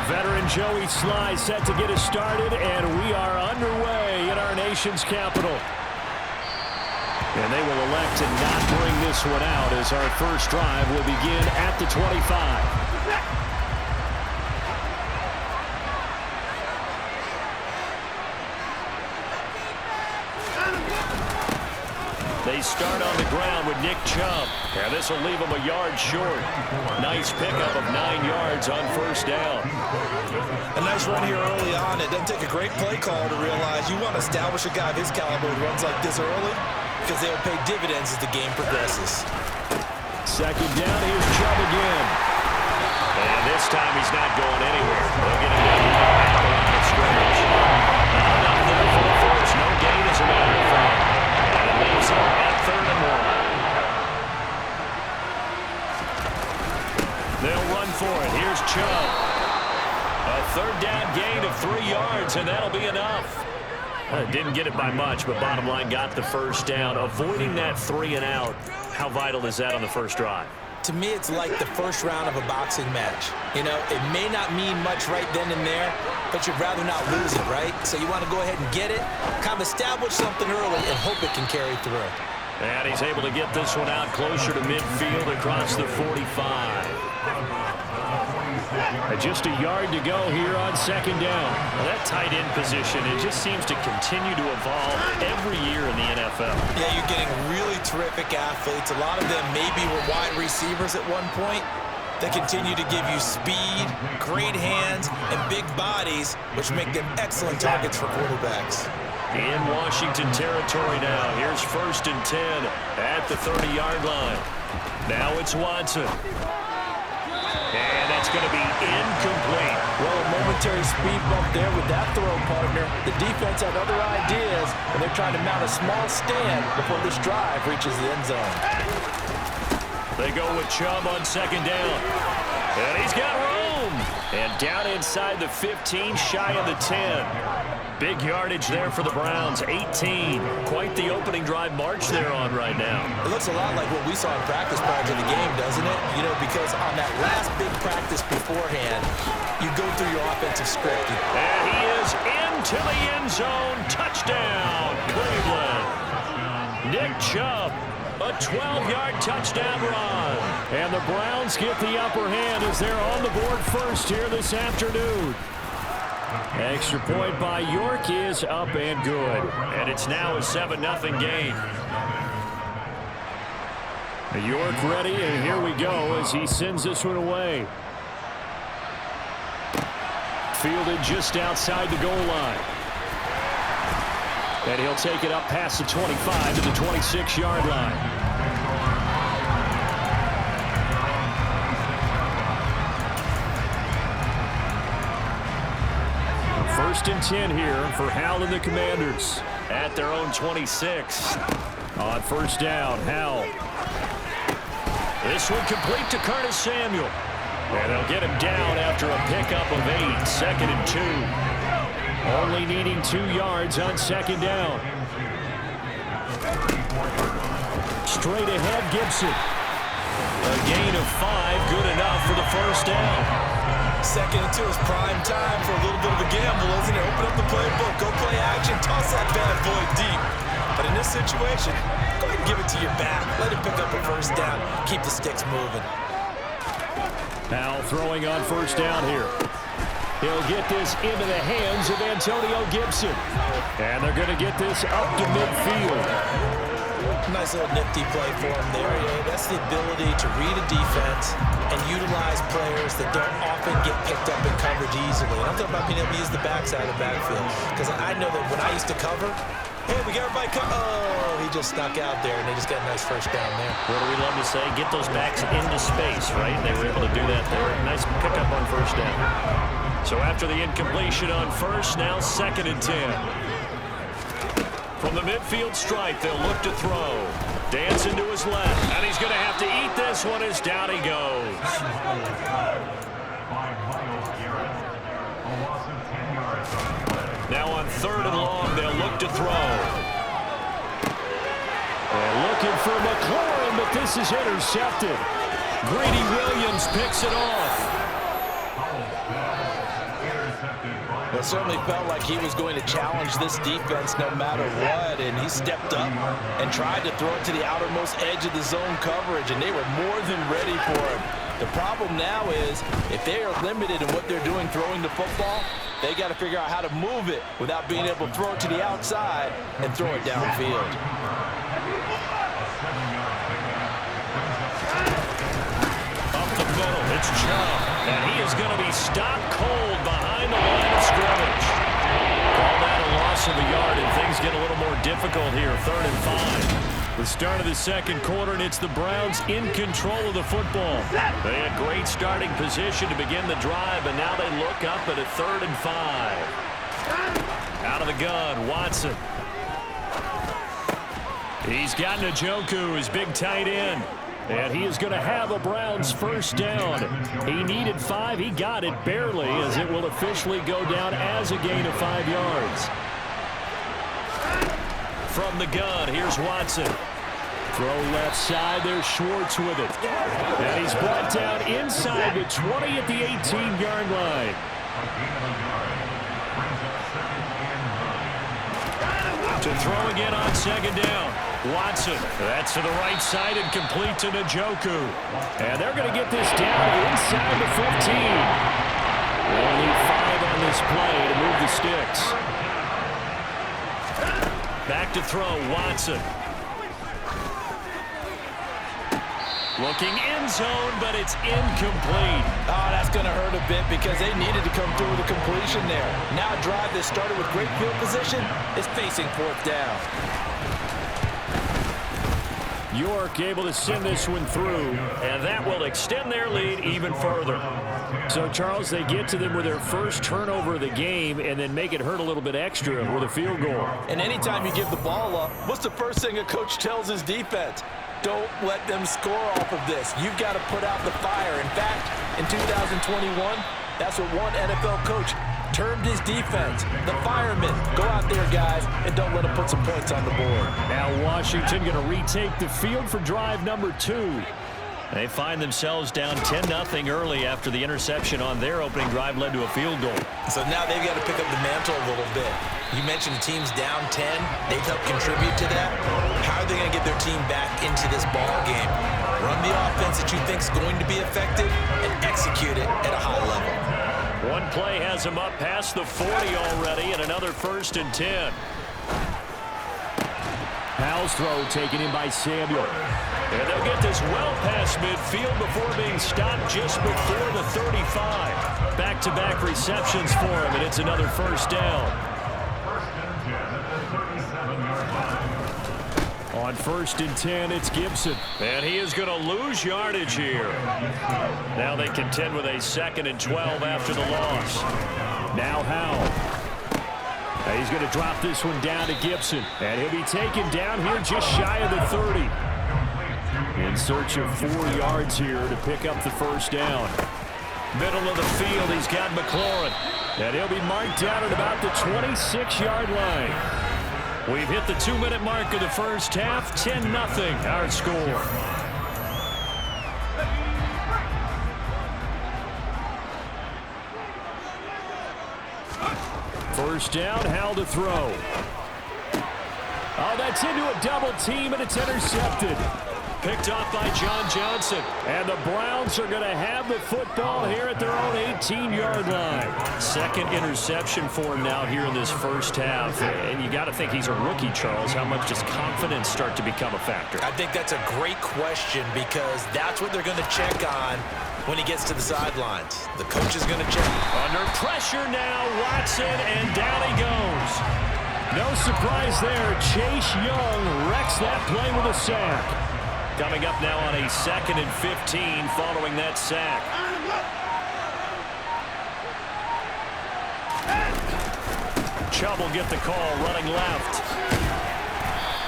veteran Joey Sly set to get us started, and we are underway in our nation's capital. And they will elect to not bring this one out as our first drive will begin at the 25. They start on the ground with Nick Chubb. And this will leave him a yard short. Nice pickup of 9 yards on first down. A nice run here early on. It doesn't take a great play call to realize you want to establish a guy of his caliber who runs like this early because they'll pay dividends as the game progresses. Second down, here's Chubb again. And this time he's not going anywhere. They'll get him down at the line of scrimmage. Not enough there for the force. No gain as a matter of fact. And it leaves him at 3rd and 1. They'll run for it. Here's Chubb. A 3rd down gain of 3 yards, and that'll be enough. Didn't get it by much, but bottom line got the first down. Avoiding that 3 and out, how vital is that on the first drive? To me, it's like the first round of a boxing match. You know, it may not mean much right then and there, but you'd rather not lose it, right? So you want to go ahead and get it, kind of establish something early, and hope it can carry through. And he's able to get this one out closer to midfield across the 45. Just a yard to go here on second down. Well, that tight end position, it just seems to continue to evolve every year in the NFL. Yeah, you're getting really terrific athletes. A lot of them maybe were wide receivers at one point. They continue to give you speed, great hands, and big bodies, which make them excellent targets for quarterbacks. In Washington territory now. Here's 1st and 10 at the 30-yard line. Now it's Watson. And that's going to be incomplete. Well, a momentary speed bump there with that throw, partner. The defense had other ideas, and they're trying to mount a small stand before this drive reaches the end zone. They go with Chubb on second down. And he's got room. And down inside the 15, shy of the 10. Big yardage there for the Browns, 18. Quite the opening drive march they're on right now. It looks a lot like what we saw in practice prior to the game, doesn't it? You know, because on that last big practice beforehand, you go through your offensive script. And he is into the end zone. Touchdown, Cleveland. Nick Chubb, a 12-yard touchdown run. And the Browns get the upper hand as they're on the board first here this afternoon. Extra point by York is up and good. And it's now a 7-0 game. York ready, and here we go as he sends this one away. Fielded just outside the goal line. And he'll take it up past the 25 to the 26-yard line. First and 10 here for Howell and the Commanders at their own 26. On first down, Howell. This one complete to Curtis Samuel. And they'll get him down after a pickup of 8. 2nd and 2. Only needing 2 yards on second down. Straight ahead, Gibson. A gain of 5, good enough for the first down. 2nd and 2 is prime time for a little bit of a gamble, isn't it? Open up the playbook, go play action, toss that bad boy deep. But in this situation, go ahead and give it to your back. Let him pick up a first down. Keep the sticks moving. Now throwing on first down here. He'll get this into the hands of Antonio Gibson. And they're going to get this up to midfield. Nice little nifty play for him there. Yeah, that's the ability to read a defense and utilize players that don't often get picked up in coverage easily. And I'm talking about being able to use the backside of the backfield. Because I know that when I used to cover, hey, we got everybody oh, he just snuck out there, and they just got a nice first down there. What do we love to say? Get those backs into space, right? They were able to do that there. Nice pickup on first down. So after the incompletion on first, now 2nd and 10. From the midfield stripe, they'll look to throw. Dancing to his left, and he's going to have to eat this one as down he goes. Now on 3rd and long, they'll look to throw. And looking for McLaurin, but this is intercepted. Greedy Williams picks it off. It certainly felt like he was going to challenge this defense no matter what, and he stepped up and tried to throw it to the outermost edge of the zone coverage, and they were more than ready for him. The problem now is if they are limited in what they're doing throwing the football, they got to figure out how to move it without being able to throw it to the outside and throw it downfield. Up the middle, it's Chubb, and he is going to be stopped cold behind the line of scrimmage. Call that a loss of a yard, and things get a little more difficult here, 3rd and 5. The start of the second quarter, and it's the Browns in control of the football. They had great starting position to begin the drive, and now they look up at a 3rd and 5. Out of the gun, Watson. He's got Njoku, his big tight end. And he is going to have a Browns first down. He needed 5. He got it barely, as it will officially go down as a gain of 5 yards. From the gun, here's Watson. Throw left side, there's Schwartz with it. And he's brought down inside the 20 at the 18-yard line. To throw again on second down. Watson, that's to the right side and complete to Njoku. And they're going to get this down inside the 15. They'll need 5 on this play to move the sticks. Back to throw, Watson. Looking end zone, but it's incomplete. Oh, that's going to hurt a bit because they needed to come through with a completion there. Now a drive that started with great field position is facing 4th down. York able to send this one through, and that will extend their lead even further. So, Charles, they get to them with their first turnover of the game and then make it hurt a little bit extra with a field goal. And anytime you give the ball up, what's the first thing a coach tells his defense? Don't let them score off of this. You've got to put out the fire. In fact, in 2021, that's what one NFL coach termed his defense. The firemen. Go out there, guys, and don't let them put some points on the board. Now Washington going to retake the field for drive number 2. They find themselves down 10-0 early after the interception on their opening drive led to a field goal. So now they've got to pick up the mantle a little bit. You mentioned the team's down 10. They've helped contribute to that. How are they going to get their team back into this ball game? Run the offense that you think is going to be effective and execute it at a high level. One play has them up past the 40 already, and another 1st and 10. Powell's throw taken in by Samuel. And they'll get this well past midfield before being stopped just before the 35. Back-to-back receptions for him, and it's another 1st down. On 1st and 10, it's Gibson. And he is going to lose yardage here. Now they contend with a 2nd and 12 after the loss. Now Howell. He's going to drop this one down to Gibson. And he'll be taken down here just shy of the 30. In search of 4 yards here to pick up the 1st down. Middle of the field, he's got McLaurin. And he'll be marked down at about the 26-yard line. We've hit the 2-minute mark of the first half. 10-0 our score. First down, Howell to throw. Oh, that's into a double team, and it's intercepted. Picked off by John Johnson. And the Browns are going to have the football here at their own 18-yard line. 2nd interception for him now here in this first half. And you got to think he's a rookie, Charles. How much does confidence start to become a factor? I think that's a great question because that's what they're going to check on when he gets to the sidelines. The coach is going to check. Under pressure now, Watson, and down he goes. No surprise there. Chase Young wrecks that play with a sack. Coming up now on a 2nd and 15 following that sack. Chubb will get the call running left.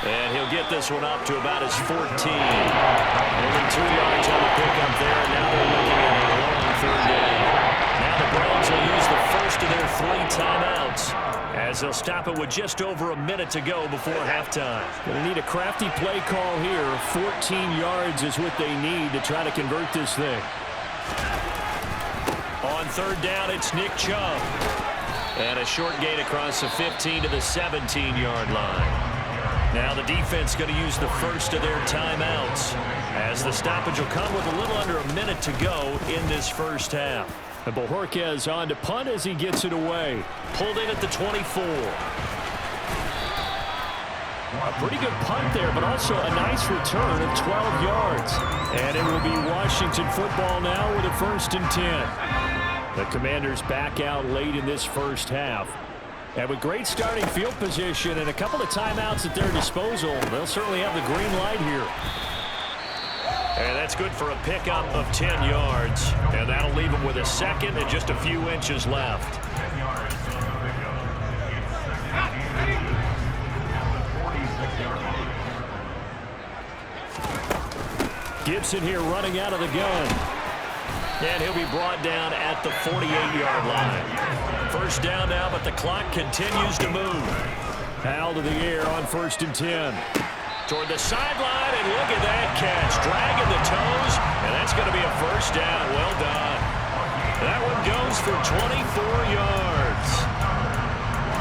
And he'll get this one up to about his 14. Only 2 yards on the pickup there. Now they're looking at a long 3rd down. Now the Browns will use the first of their 3 timeouts, as they'll stop it with just over a minute to go before halftime. Going to need a crafty play call here. 14 yards is what they need to try to convert this thing. On third down, it's Nick Chubb. And a short gain across the 15 to the 17-yard line. Now the defense going to use the first of their timeouts, as the stoppage will come with a little under a minute to go in this first half. And Bojorquez on to punt as he gets it away. Pulled in at the 24. A pretty good punt there, but also a nice return of 12 yards. And it will be Washington football now with a 1st and 10. The Commanders back out late in this first half. And with great starting field position and a couple of timeouts at their disposal, they'll certainly have the green light here. And that's good for a pickup of 10 yards. And that'll leave them with a second and just a few inches left. Gibson here running out of the gun. And he'll be brought down at the 48-yard line. First down now, but the clock continues to move. Howell to the air on 1st and 10. Toward the sideline, and look at that catch. Dragging the toes, and that's going to be a first down. Well done. That one goes for 24 yards.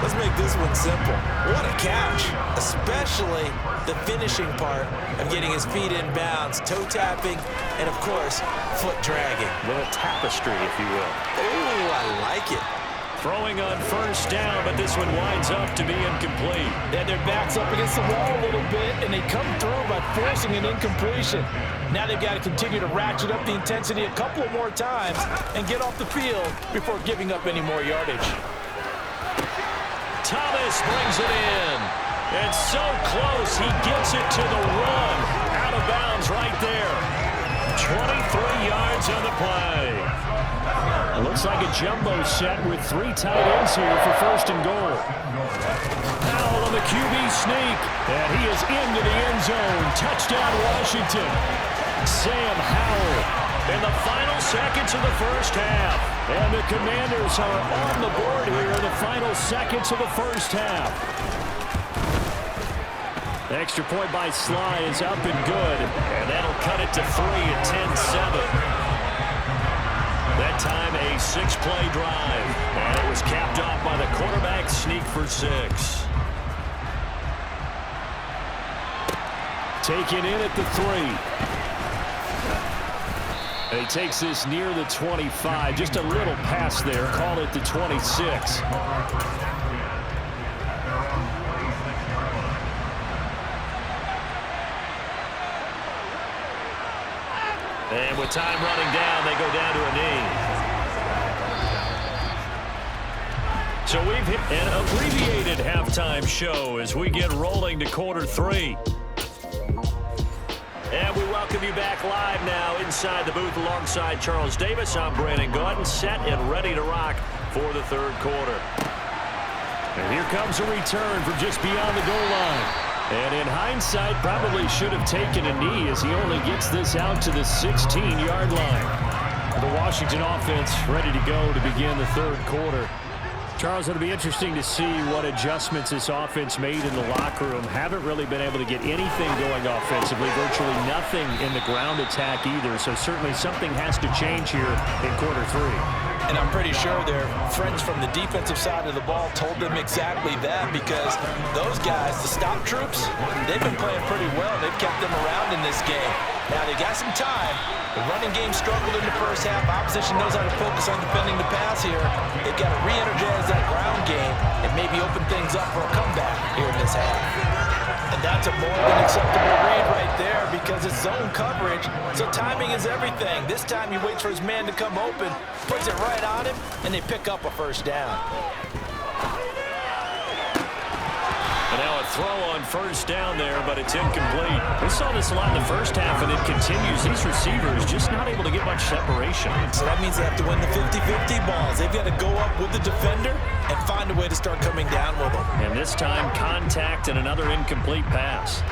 Let's make this one simple. What a catch, especially the finishing part of getting his feet in bounds, toe tapping, and of course, foot dragging. A little tapestry, if you will. Oh, I like it. Throwing on first down, but this one winds up to be incomplete. They had their backs up against the wall a little bit, and they come through by forcing an incompletion. Now they've got to continue to ratchet up the intensity a couple of more times and get off the field before giving up any more yardage. Thomas brings it in. And so close, he gets it to the run. Out of bounds right there. 23 yards on the play. It looks like a jumbo set with 3 tight ends here for 1st and goal. Howell on the QB sneak. And he is into the end zone. Touchdown, Washington. Sam Howell. In the final seconds of the first half. And the Commanders are on the board here in the final seconds of the first half. The extra point by Sly is up and good. And that'll cut it to 3 at 10-7. That time a 6-play drive. And it was capped off by the quarterback sneak for 6. Taken in at the 3. And he takes this near the 25. Just a little pass there. Called it the 26. And with time running down, they go down to a knee. So we've hit an abbreviated halftime show as we get rolling to quarter 3. And we welcome you back live now inside the booth alongside Charles Davis. I'm Brandon Gaudin, set and ready to rock for the third quarter. And here comes a return from just beyond the goal line. And in hindsight, probably should have taken a knee as he only gets this out to the 16-yard line. The Washington offense ready to go to begin the third quarter. Charles, it'll be interesting to see what adjustments this offense made in the locker room. Haven't really been able to get anything going offensively, virtually nothing in the ground attack either. So certainly something has to change here in quarter 3. And I'm pretty sure their friends from the defensive side of the ball told them exactly that, because those guys, the stop troops, they've been playing pretty well. They've kept them around in this game. Now they got some time. The running game struggled in the first half. Opposition knows how to focus on defending the pass here. They've got to re-energize that ground game and maybe open things up for a comeback here in this half. And that's a more than acceptable read right there, because it's zone coverage, so timing is everything. This time he waits for his man to come open, puts it right on him, and they pick up a first down. And now a throw on first down there, but it's incomplete. We saw this a lot in the first half, and it continues. These receivers just not able to get much separation. So that means they have to win the 50-50 balls. They've got to go up with the defender and find a way to start coming down with them. And this time, contact and another incomplete pass.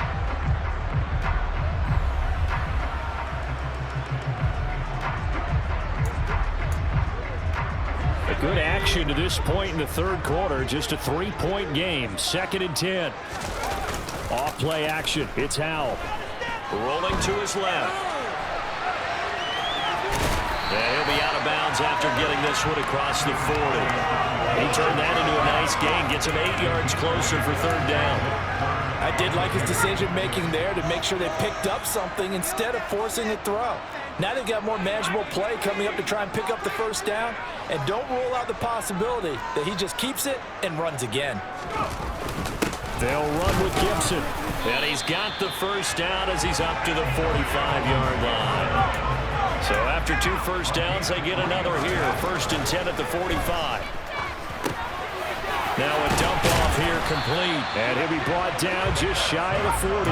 Good action to this point in the third quarter. Just a 3-point game. 2nd and 10. Off play action. It's Howell. Rolling to his left. And he'll be out of bounds after getting this one across the 40. He turned that into a nice gain, gets him 8 yards closer for third down. I did like his decision-making there to make sure they picked up something instead of forcing a throw. Now they've got more manageable play coming up to try and pick up the first down, and don't rule out the possibility that he just keeps it and runs again. They'll run with Gibson. And he's got the first down as he's up to the 45-yard line. So after 2 first downs, they get another here. 1st and 10 at the 45. Now a dump off here complete. And he'll be brought down just shy of the 40.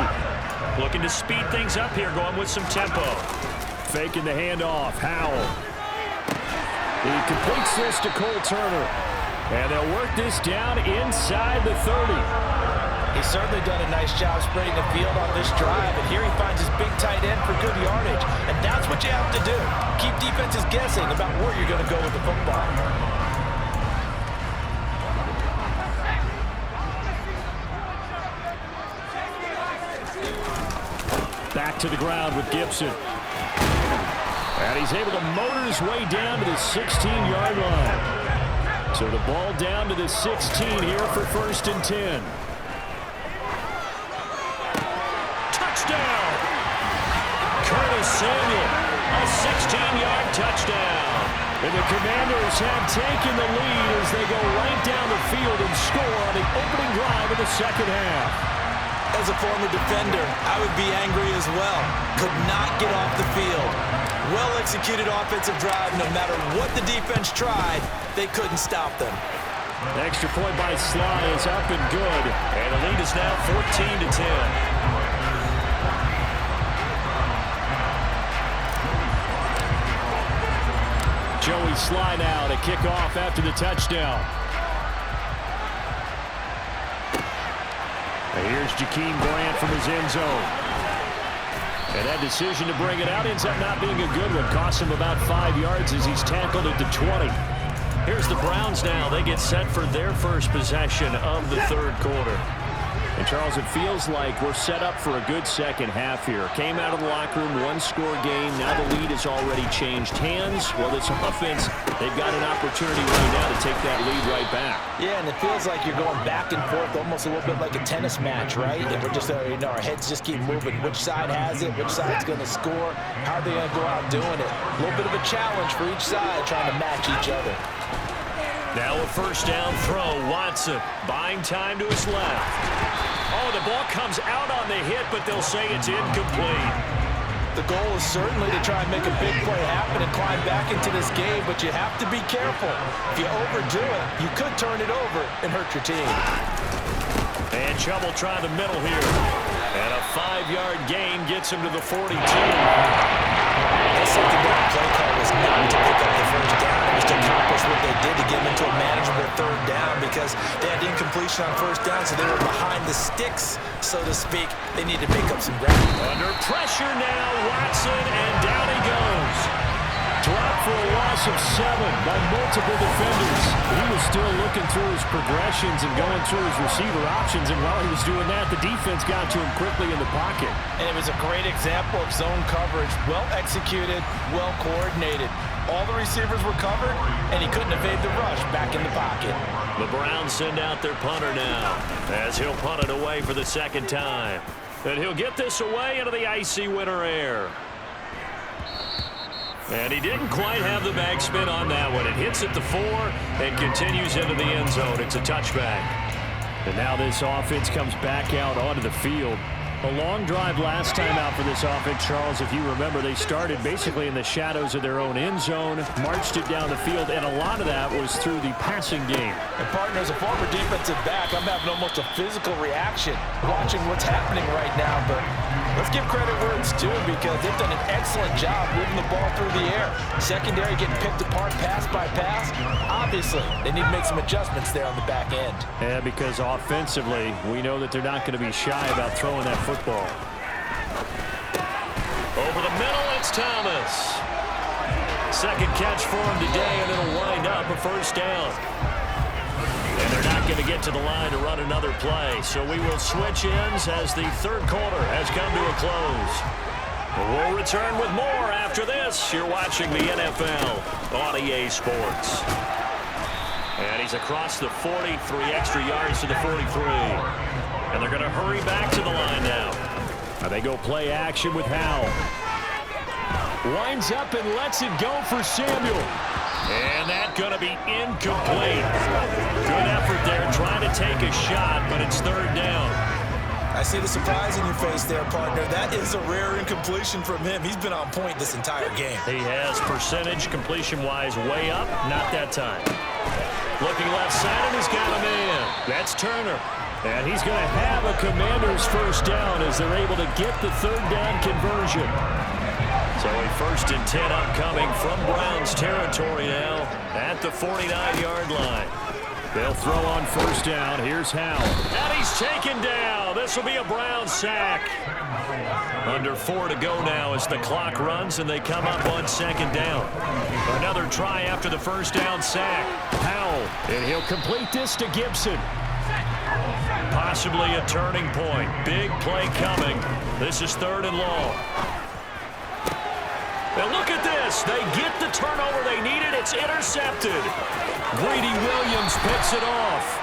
Looking to speed things up here, going with some tempo. Faking the handoff. Howell. He completes this to Cole Turner. And they'll work this down inside the 30. He's certainly done a nice job spreading the field on this drive, and here he finds his big tight end for good yardage. And that's what you have to do. Keep defenses guessing about where you're going to go with the football. Back to the ground with Gibson. And he's able to motor his way down to the 16-yard line. So the ball down to the 16 here for 1st and 10. Touchdown! Curtis Samuel, a 16-yard touchdown. And the Commanders have taken the lead as they go right down the field and score on the opening drive of the second half. As a former defender, I would be angry as well. Could not get off the field. Well-executed offensive drive. No matter what the defense tried, they couldn't stop them. The extra point by Sly is up and good. And the lead is now 14-10. Joey Sly now to kick off after the touchdown. Here's Jakeem Grant from his end zone. And that decision to bring it out ends up not being a good one. Costs him about 5 yards as he's tackled at the 20. Here's the Browns now. They get set for their first possession of the third quarter. And, Charles, it feels like we're set up for a good second half here. Came out of the locker room, 1-score game. Now the lead has already changed hands. Well, this offense, they've got an opportunity right now to take that lead right back. Yeah, and it feels like you're going back and forth almost a little bit like a tennis match, right? And we're just, our heads just keep moving. Which side has it? Which side's going to score? How are they going to go out doing it? A little bit of a challenge for each side trying to match each other. Now a first down throw. Watson buying time to his left. Oh, the ball comes out on the hit, but they'll say it's incomplete. The goal is certainly to try and make a big play happen and climb back into this game, but you have to be careful. If you overdo it, you could turn it over and hurt your team. And trouble trying the middle here. And a 5-yard gain gets him to the 42. That second down play call was not to pick up the first down. It was to accomplish what they did to get them into a manageable third down because they had incompletion on first down, so they were behind the sticks, so to speak. They need to make up some ground. Under pressure now, Watson, and down he goes. Dropped for a loss of 7 by multiple defenders. He was still looking through his progressions and going through his receiver options, and while he was doing that, the defense got to him quickly in the pocket. And it was a great example of zone coverage. Well executed, well coordinated. All the receivers were covered, and he couldn't evade the rush back in the pocket. The Browns send out their punter now as he'll punt it away for the second time. And he'll get this away into the icy winter air. And he didn't quite have the backspin on that one. It hits at the 4 and continues into the end zone. It's a touchback. And now this offense comes back out onto the field. A long drive last time out for this offense, Charles. If you remember, they started basically in the shadows of their own end zone, marched it down the field, and a lot of that was through the passing game. And, partner, as a former defensive back, I'm having almost a physical reaction watching what's happening right now. But let's give credit where it's due because they've done an excellent job moving the ball through the air. Secondary getting picked apart pass by pass. Obviously, they need to make some adjustments there on the back end. Yeah, because offensively, we know that they're not going to be shy about throwing that football. Over the middle, it's Thomas. Second catch for him today, and it'll wind up a first down. And they're not going to get to the line to run another play, so we will switch ends as the third quarter has come to a close. We'll return with more after this. You're watching the NFL on EA Sports. And he's across the 40, 3 extra yards to the 43. And they're going to hurry back to the line now. Now they go play action with Howell. Winds up and lets it go for Samuel. And that's going to be incomplete. Good effort there trying to take a shot, but it's third down. I see the surprise in your face there, partner. That is a rare incompletion from him. He's been on point this entire game. He has percentage completion-wise way up. Not that time. Looking left side, and he's got a man. That's Turner. And he's going to have a Commander's first down as they're able to get the third down conversion. So a 1st and 10 upcoming from Browns territory now at the 49-yard line. They'll throw on first down. Here's Howell. And he's taken down. This will be a Brown sack. Under 4 to go now as the clock runs and they come up on second down. Another try after the first down sack. Howell, and he'll complete this to Gibson. Possibly a turning point. Big play coming. This is 3rd and long. And look at this. They get the turnover they needed. It's intercepted. Greedy Williams picks it off.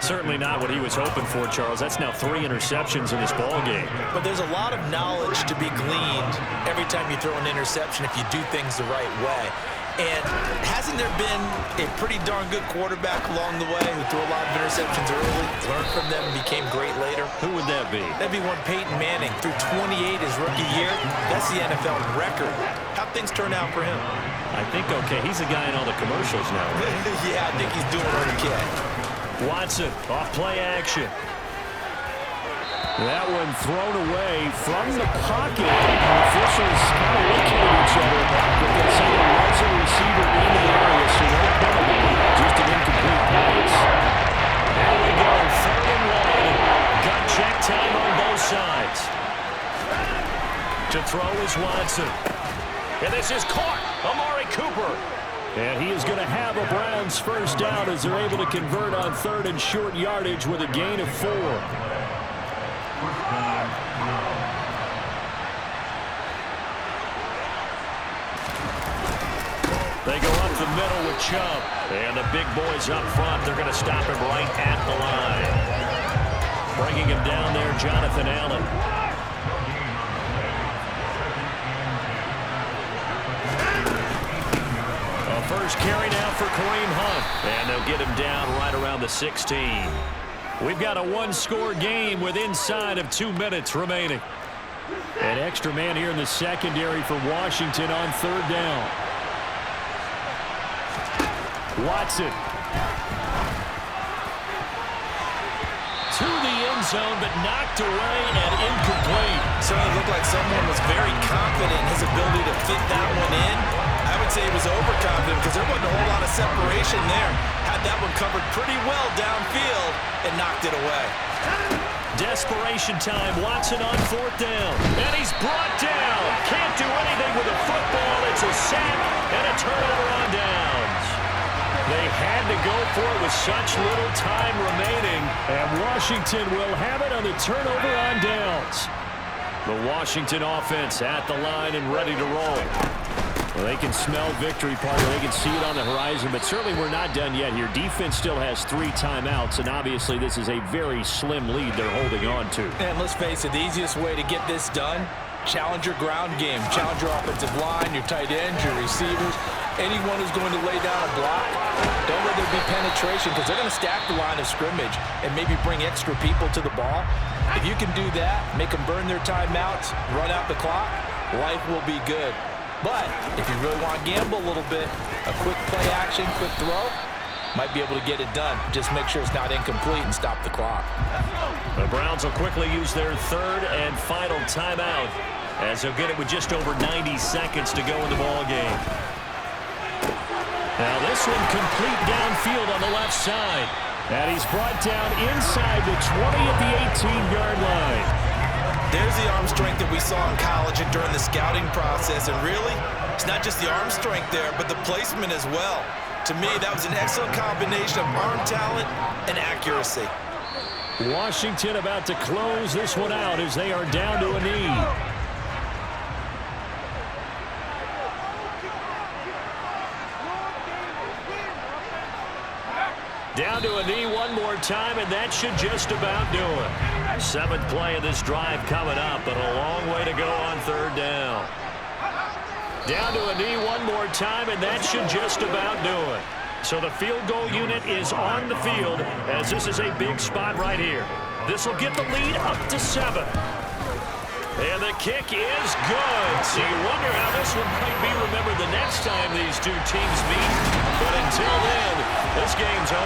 Certainly not what he was hoping for, Charles. That's now 3 interceptions in this ball game. But there's a lot of knowledge to be gleaned every time you throw an interception if you do things the right way. And hasn't there been a pretty darn good quarterback along the way who threw a lot of interceptions early, learned from them, and became great later? Who would that be? That'd be one Peyton Manning. Threw 28 his rookie year. That's the NFL record. How'd things turn out for him? I think okay. He's the guy in all the commercials now, right? Yeah, I think he's doing okay. Watson, off play action. That one thrown away from the pocket. The officials kind of looking at each other, but they say there was a receiver in the area, so no penalty, just an incomplete pass. There we go, 3rd and 1. Gun check time on both sides. To throw is Watson. And this is caught. Amari Cooper. And he is going to have a Browns first down as they're able to convert on 3rd and short yardage with a gain of 4. They go up the middle with Chubb. And the big boys up front, they're going to stop him right at the line. Bringing him down there, Jonathan Allen. A first carry now for Kareem Hunt. And they'll get him down right around the 16. We've got a 1-score game with inside of 2 minutes remaining. An extra man here in the secondary for Washington on 3rd down. Watson. To the end zone, but knocked away and incomplete. Certainly looked like someone was very confident in his ability to fit that one in. I would say he was overconfident because there wasn't a whole lot of separation there. Had that one covered pretty well downfield and knocked it away. Desperation time. Watson on 4th down. And he's brought down. Can't do anything with a football. It's a sack and a turnover on downs. They had to go for it with such little time remaining. And Washington will have it on the turnover on downs. The Washington offense at the line and ready to roll. Well, they can smell victory, partner. They can see it on the horizon, but certainly we're not done yet here. Defense still has 3 timeouts, and obviously this is a very slim lead they're holding on to. And let's face it, the easiest way to get this done, challenge your ground game. Challenge your offensive line, your tight ends, your receivers, anyone who's going to lay down a block. Don't let there be penetration because they're going to stack the line of scrimmage and maybe bring extra people to the ball. If you can do that, make them burn their timeouts, run out the clock, life will be good. But if you really want to gamble a little bit, a quick play action, quick throw, might be able to get it done. Just make sure it's not incomplete and stop the clock. The Browns will quickly use their 3rd and final timeout as they'll get it with just over 90 seconds to go in the ball game. Now this one complete downfield on the left side. And he's brought down inside the 20 at the 18-yard line. There's the arm strength that we saw in college and during the scouting process. And really, it's not just the arm strength there, but the placement as well. To me, that was an excellent combination of arm talent and accuracy. Washington about to close this one out as they are down to a knee. Down to a knee one more time, and that should just about do it. 7th play of this drive coming up, but a long way to go on 3rd down. Down to a knee one more time, and that should just about do it. So the field goal unit is on the field as this is a big spot right here. This will get the lead up to 7. And the kick is good. So you wonder how this one might be remembered the next time these two teams meet. But until then, this game's over.